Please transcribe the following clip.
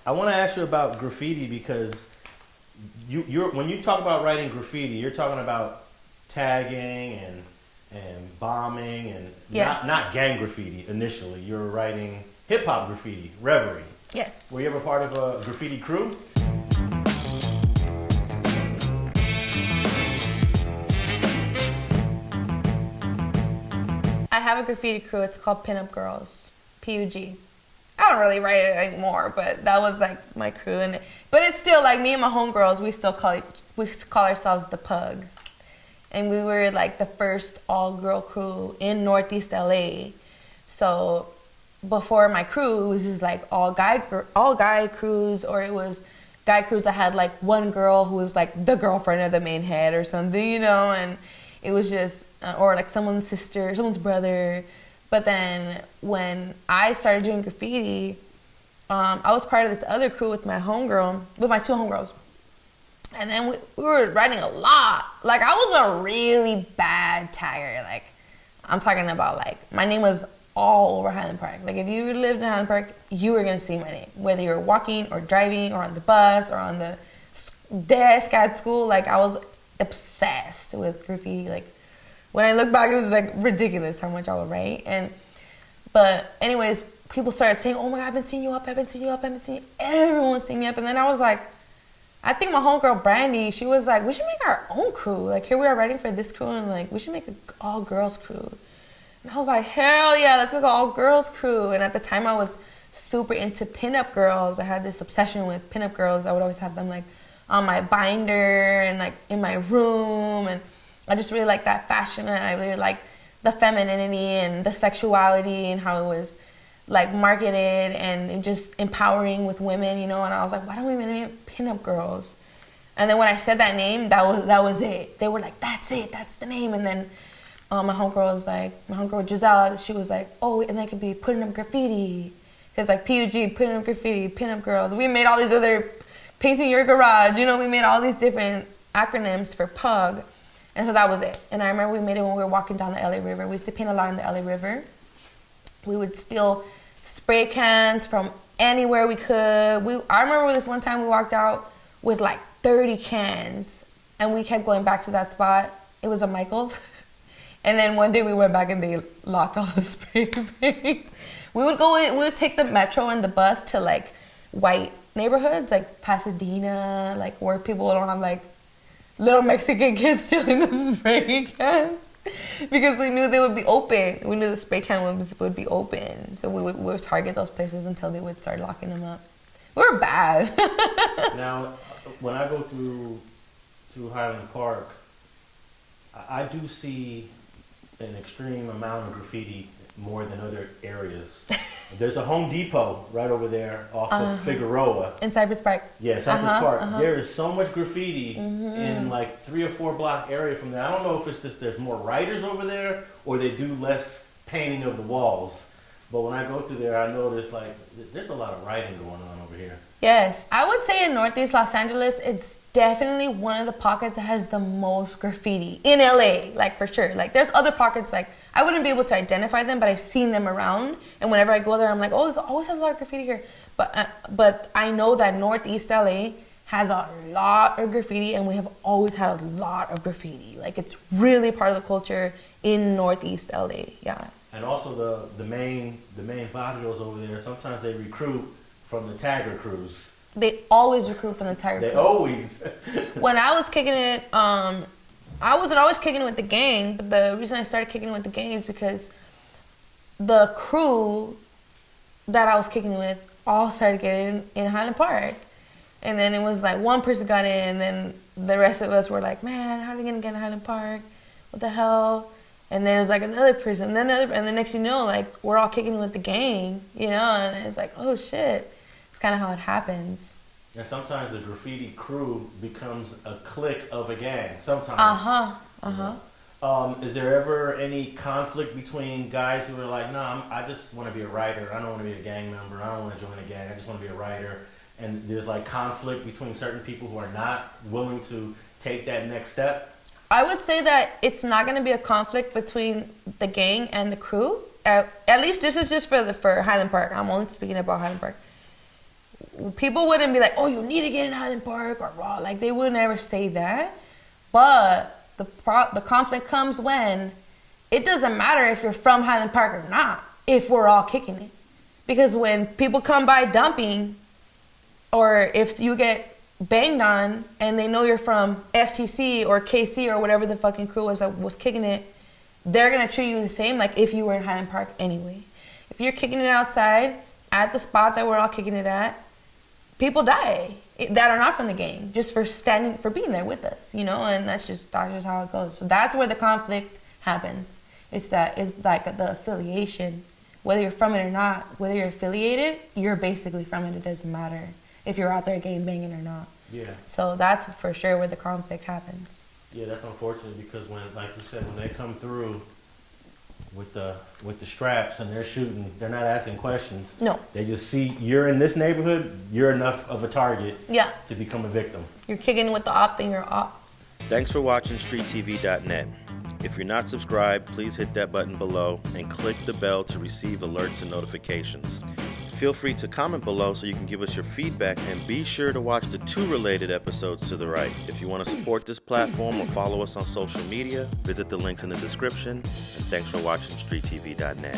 I want to ask you about graffiti because you're when you talk about writing graffiti, you're talking about tagging and bombing and not gang graffiti initially. You're writing hip hop graffiti, Reverie. Yes. Were you ever part of a graffiti crew? I have a graffiti crew. It's called Pinup Girls, PUG. I don't really write it anymore, but that was like my crew. But it's still like me and my homegirls. We still call ourselves the Pugs, and we were like the first all-girl crew in Northeast LA. So before my crew, it was just like all guy crews, or it was guy crews that had like one girl who was like the girlfriend of the main head or something, you know, and it was just or like someone's sister, someone's brother. But then when I started doing graffiti, I was part of this other crew with my two homegirls. And then we were writing a lot. Like, I was a really bad tagger. Like, I'm talking about, like, my name was all over Highland Park. Like, if you lived in Highland Park, you were going to see my name. Whether you were walking or driving or on the bus or on the desk at school, like, I was obsessed with graffiti. Like, when I look back, it was, like, ridiculous how much I would write. But anyways, people started saying, oh, my God, I've been seeing you up. Everyone was seeing me up. And then I was like, I think my homegirl Brandy, she was like, we should make our own crew. Like, here we are writing for this crew, and like, we should make an all-girls crew. And I was like, hell yeah, let's make an all-girls crew. And at the time, I was super into pinup girls. I had this obsession with pinup girls. I would always have them like on my binder and like in my room. And I just really liked that fashion, and I really liked the femininity and the sexuality and how it was like marketed and just empowering with women, you know. And I was like, why don't we name it Pinup Girls? And then when I said that name, that was it. They were like, that's it, that's the name. And then my homegirl Giselle, she was like, oh, and that could be putting up graffiti, because like PUG, putting up graffiti, Pinup Girls. We made all these other painting your garage, you know. We made all these different acronyms for Pug. And so that was it. And I remember we made it when we were walking down the LA River. We used to paint a lot in the LA River. We would steal spray cans from anywhere we could. I remember this one time we walked out with like 30 cans, and we kept going back to that spot. It was a Michael's. And then one day we went back and they locked all the spray paint. We would take the metro and the bus to like white neighborhoods, like Pasadena, like where people don't have like little Mexican kids stealing the spray cans, because we knew they would be open. We knew the spray can would be open. So we would target those places until they would start locking them up. We were bad. Now, when I go through Highland Park, I do see an extreme amount of graffiti, more than other areas. There's a Home Depot right over there off of Figueroa. In Cypress Park. Yeah, Cypress Park. There is so much graffiti in like 3 or 4 block area from there. I don't know if it's just there's more writers over there or they do less painting of the walls. But when I go through there, I notice like there's a lot of writing going on over here. Yes. I would say in Northeast Los Angeles, it's definitely one of the pockets that has the most graffiti in LA, like for sure. Like there's other pockets, like I wouldn't be able to identify them, but I've seen them around. And whenever I go there, I'm like, oh, this always has a lot of graffiti here. But I know that Northeast LA has a lot of graffiti, and we have always had a lot of graffiti. Like it's really part of the culture in Northeast LA, yeah. And also the main varrios over there, sometimes they recruit from the tagger crews. They always recruit from the tagger crews. They always. When I was kicking it, I wasn't always kicking it with the gang, but the reason I started kicking it with the gang is because the crew that I was kicking it with all started getting in Highland Park. And then it was like one person got in, and then the rest of us were like, man, how are they going to get in Highland Park? What the hell? And then it was like another person, and the next you know, like we're all kicking with the gang, you know, and it's like, oh shit. It's kind of how it happens. And sometimes the graffiti crew becomes a clique of a gang. Sometimes. Is there ever any conflict between guys who are like, no, I just want to be a writer. I don't want to be a gang member. I don't want to join a gang. I just want to be a writer. And there's like conflict between certain people who are not willing to take that next step? I would say that it's not going to be a conflict between the gang and the crew. At least this is just for Highland Park. I'm only speaking about Highland Park. people wouldn't be like, oh, you need to get in Highland Park or raw. Like, they would never say that. But the conflict comes when it doesn't matter if you're from Highland Park or not, if we're all kicking it. Because when people come by dumping, or if you get banged on and they know you're from FTC or KC or whatever the fucking crew was that was kicking it, they're going to treat you the same like if you were in Highland Park anyway. If you're kicking it outside at the spot that we're all kicking it at, people die that are not from the gang just for being there with us, you know, and that's just how it goes. So that's where the conflict happens. It's like the affiliation. Whether you're from it or not, whether you're affiliated, you're basically from it. It doesn't matter if you're out there gang banging or not. Yeah. So that's for sure where the conflict happens. Yeah, that's unfortunate because when, like you said, when they come through with the straps and they're shooting, they're not asking questions. No. They just see you're in this neighborhood, you're enough of a target to become a victim. You're kicking with the op, then you're op. Thanks for watching StreetTV.net. If you're not subscribed, please hit that button below and click the bell to receive alerts and notifications. Feel free to comment below so you can give us your feedback, and be sure to watch the 2 related episodes to the right. If you want to support this platform or follow us on social media, visit the links in the description. And thanks for watching StreetTV.net.